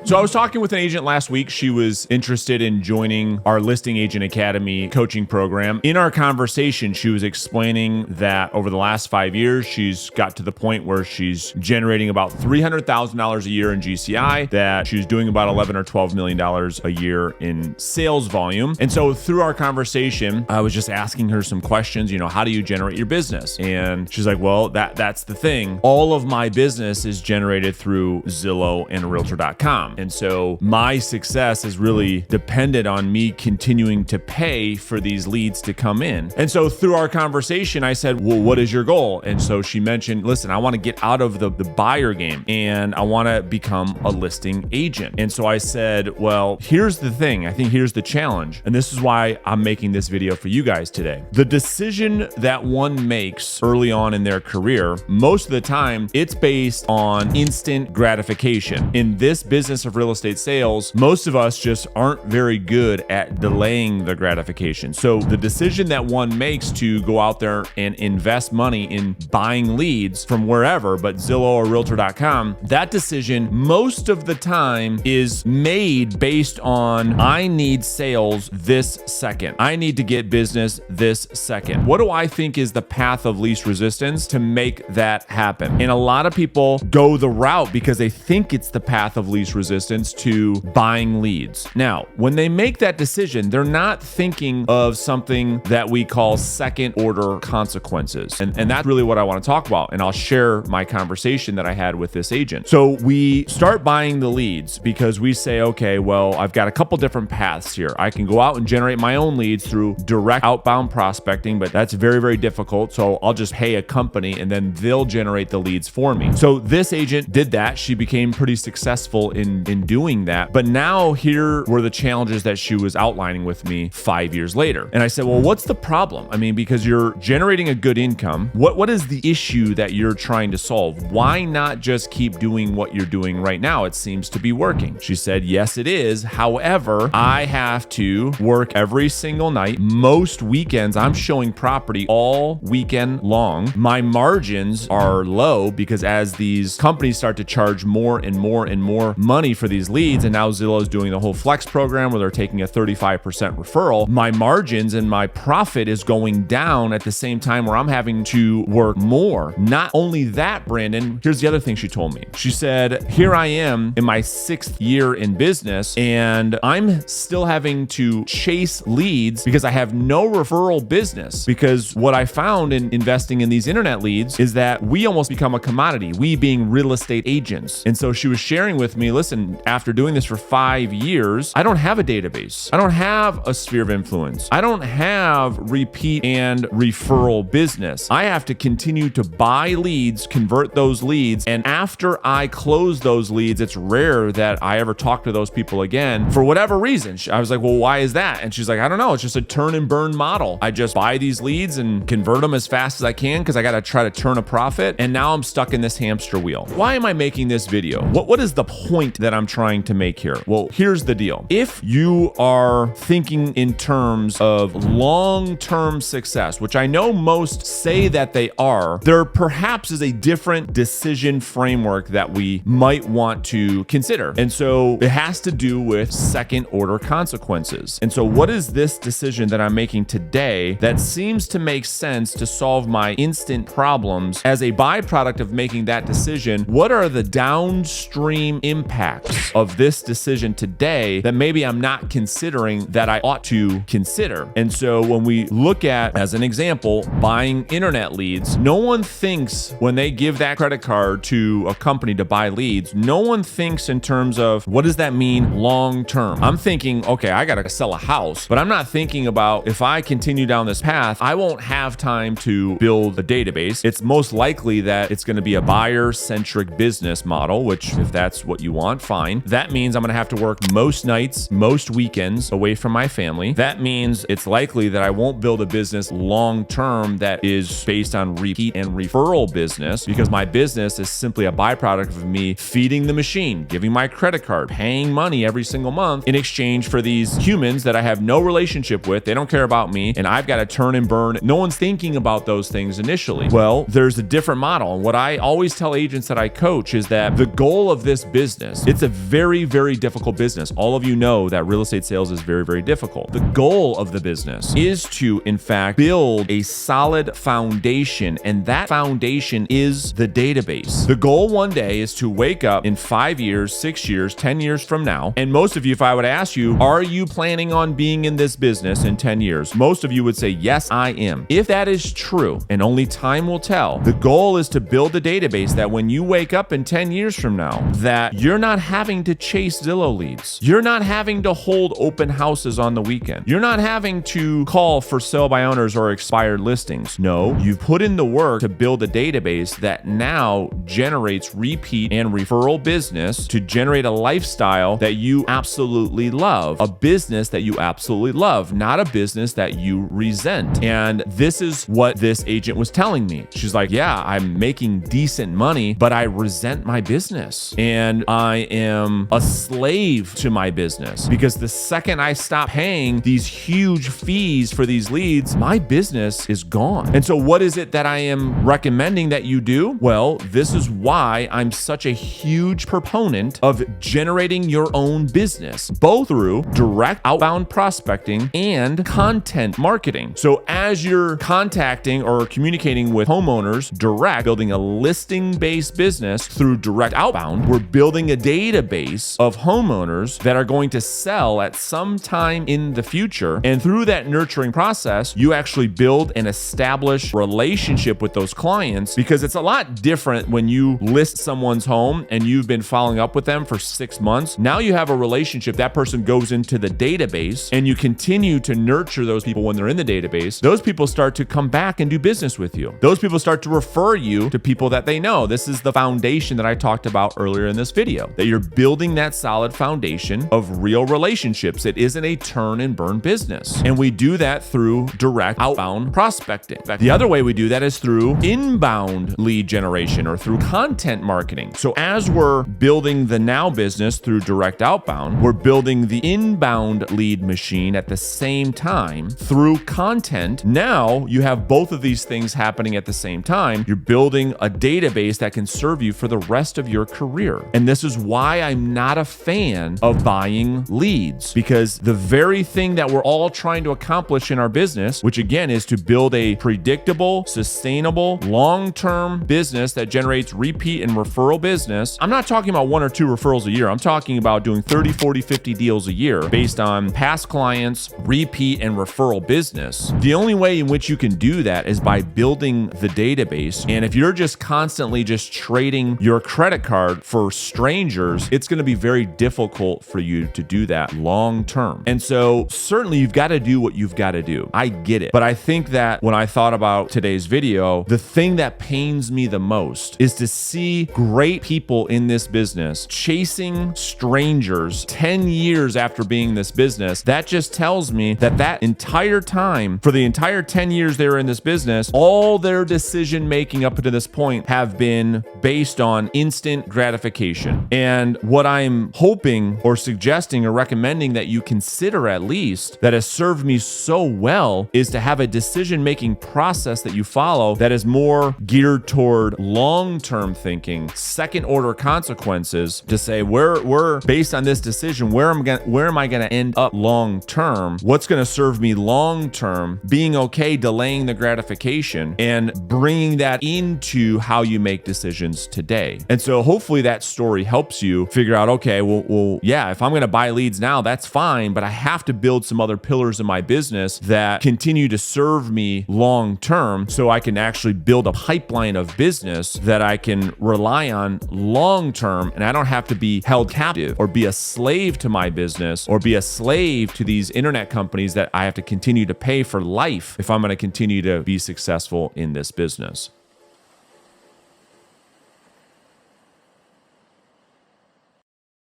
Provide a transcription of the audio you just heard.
So I was talking with an agent last week. She was interested in joining our Listing Agent Academy coaching program. In our conversation, she was explaining that over the last 5 years, she's got to the point where she's generating about $300,000 a year in GCI, that she's doing about $11 or $12 million a year in sales volume. And so through our conversation, I was just asking her some questions, how do you generate your business? And she's like, well, that's the thing. All of my business is generated through Zillow and Realtor.com. And so my success is really dependent on me continuing to pay for these leads to come in. And so through our conversation, I said, well, what is your goal? And so she mentioned, listen, I want to get out of the buyer game and I want to become a listing agent. And so I said, well, here's the thing. I think here's the challenge. And this is why I'm making this video for you guys today. The decision that one makes early on in their career, most of the time, it's based on instant gratification. In this business of real estate sales, most of us just aren't very good at delaying the gratification. So the decision that one makes to go out there and invest money in buying leads from wherever, but Zillow or Realtor.com, that decision most of the time is made based on, I need sales this second. I need to get business this second. What do I think is the path of least resistance to make that happen? And a lot of people go the route because they think it's the path of least resistance to buying leads. Now, when they make that decision, they're not thinking of something that we call second order consequences. And that's really what I want to talk about. And I'll share my conversation that I had with this agent. So we start buying the leads because we say, okay, well, I've got a couple different paths here. I can go out and generate my own leads through direct outbound prospecting, but that's very, very difficult. So I'll just pay a company and then they'll generate the leads for me. So this agent did that. She became pretty successful in doing that. But now here were the challenges that she was outlining with me 5 years later. And I said, well, what's the problem? I mean, because you're generating a good income. What is the issue that you're trying to solve? Why not just keep doing what you're doing right now? It seems to be working. She said, yes, it is. However, I have to work every single night. Most weekends, I'm showing property all weekend long. My margins are low because as these companies start to charge more and more and more money for these leads, and now Zillow is doing the whole flex program where they're taking a 35% referral, my margins and my profit is going down at the same time where I'm having to work more. Not only that, Brandon, here's the other thing she told me. She said, here I am in my 6th year in business and I'm still having to chase leads because I have no referral business. Because what I found in investing in these internet leads is that we almost become a commodity, we being real estate agents. And so she was sharing with me, listen, after doing this for 5 years, I don't have a database. I don't have a sphere of influence. I don't have repeat and referral business. I have to continue to buy leads, convert those leads. And after I close those leads, it's rare that I ever talk to those people again for whatever reason. I was like, well, why is that? And she's like, I don't know. It's just a turn and burn model. I just buy these leads and convert them as fast as I can because I got to try to turn a profit. And now I'm stuck in this hamster wheel. Why am I making this video? What is the point that I'm trying to make here? Well, here's the deal. If you are thinking in terms of long-term success, which I know most say that they are, there perhaps is a different decision framework that we might want to consider. And so it has to do with second order consequences. And so what is this decision that I'm making today that seems to make sense to solve my instant problems? As a byproduct of making that decision, what are the downstream impacts of this decision today that maybe I'm not considering that I ought to consider? And so when we look at, as an example, buying internet leads, no one thinks when they give that credit card to a company to buy leads, no one thinks in terms of what does that mean long term? I'm thinking, okay, I got to sell a house, but I'm not thinking about if I continue down this path, I won't have time to build a database. It's most likely that it's going to be a buyer-centric business model, which if that's what you want, fine. That means I'm going to have to work most nights, most weekends away from my family. That means it's likely that I won't build a business long term that is based on repeat and referral business because my business is simply a byproduct of me feeding the machine, giving my credit card, paying money every single month in exchange for these humans that I have no relationship with. They don't care about me and I've got to turn and burn. No one's thinking about those things initially. Well, there's a different model. And what I always tell agents that I coach is that the goal of this business, It's a very, very difficult business. All of you know that real estate sales is very, very difficult. The goal of the business is to, in fact, build a solid foundation, and that foundation is the database. The goal one day is to wake up in 5 years, 6 years, 10 years from now, and most of you, if I would ask you, are you planning on being in this business in 10 years? Most of you would say, yes, I am. If that is true, and only time will tell, the goal is to build a database that when you wake up in 10 years from now, that you're not having to chase Zillow leads. You're not having to hold open houses on the weekend. You're not having to call for sale by owners or expired listings. No, you put in the work to build a database that now generates repeat and referral business to generate a lifestyle that you absolutely love, a business that you absolutely love, not a business that you resent. And this is what this agent was telling me. She's like, yeah, I'm making decent money, but I resent my business and I am a slave to my business, because the second I stop paying these huge fees for these leads, my business is gone. And so what is it that I am recommending that you do? Well, this is why I'm such a huge proponent of generating your own business, both through direct outbound prospecting and content marketing. So as you're contacting or communicating with homeowners direct, building a listing-based business through direct outbound, we're building a database of homeowners that are going to sell at some time in the future. And through that nurturing process, you actually build and establish relationship with those clients, because it's a lot different when you list someone's home and you've been following up with them for 6 months. Now you have a relationship. That person goes into the database and you continue to nurture those people when they're in the database. Those people start to come back and do business with you. Those people start to refer you to people that they know. This is the foundation that I talked about earlier in this video, that you're building that solid foundation of real relationships. It isn't a turn and burn business. And we do that through direct outbound prospecting. The other way we do that is through inbound lead generation or through content marketing. So as we're building the now business through direct outbound, we're building the inbound lead machine at the same time through content. Now you have both of these things happening at the same time. You're building a database that can serve you for the rest of your career. And this is why I'm not a fan of buying leads, because the very thing that we're all trying to accomplish in our business, which again is to build a predictable, sustainable, long-term business that generates repeat and referral business. I'm not talking about 1 or 2 referrals a year. I'm talking about doing 30, 40, 50 deals a year based on past clients, repeat and referral business. The only way in which you can do that is by building the database. And if you're just constantly just trading your credit card for strangers, it's going to be very difficult for you to do that long term. And so certainly you've got to do what you've got to do. I get it. But I think that when I thought about today's video, the thing that pains me the most is to see great people in this business chasing strangers 10 years after being in this business. That just tells me that that entire time, for the entire 10 years they were in this business, all their decision making up to this point have been based on instant gratification. And what I'm hoping or suggesting or recommending that you consider, at least, that has served me so well, is to have a decision-making process that you follow that is more geared toward long-term thinking, second-order consequences, to say, we're based on this decision, where am I going to end up long-term? What's going to serve me long-term? Being okay delaying the gratification and bringing that into how you make decisions today. And so hopefully that story helps you figure out, okay, well, yeah, if I'm going to buy leads now, that's fine, but I have to build some other pillars in my business that continue to serve me long term, so I can actually build a pipeline of business that I can rely on long term, and I don't have to be held captive or be a slave to my business or be a slave to these internet companies that I have to continue to pay for life if I'm going to continue to be successful in this business.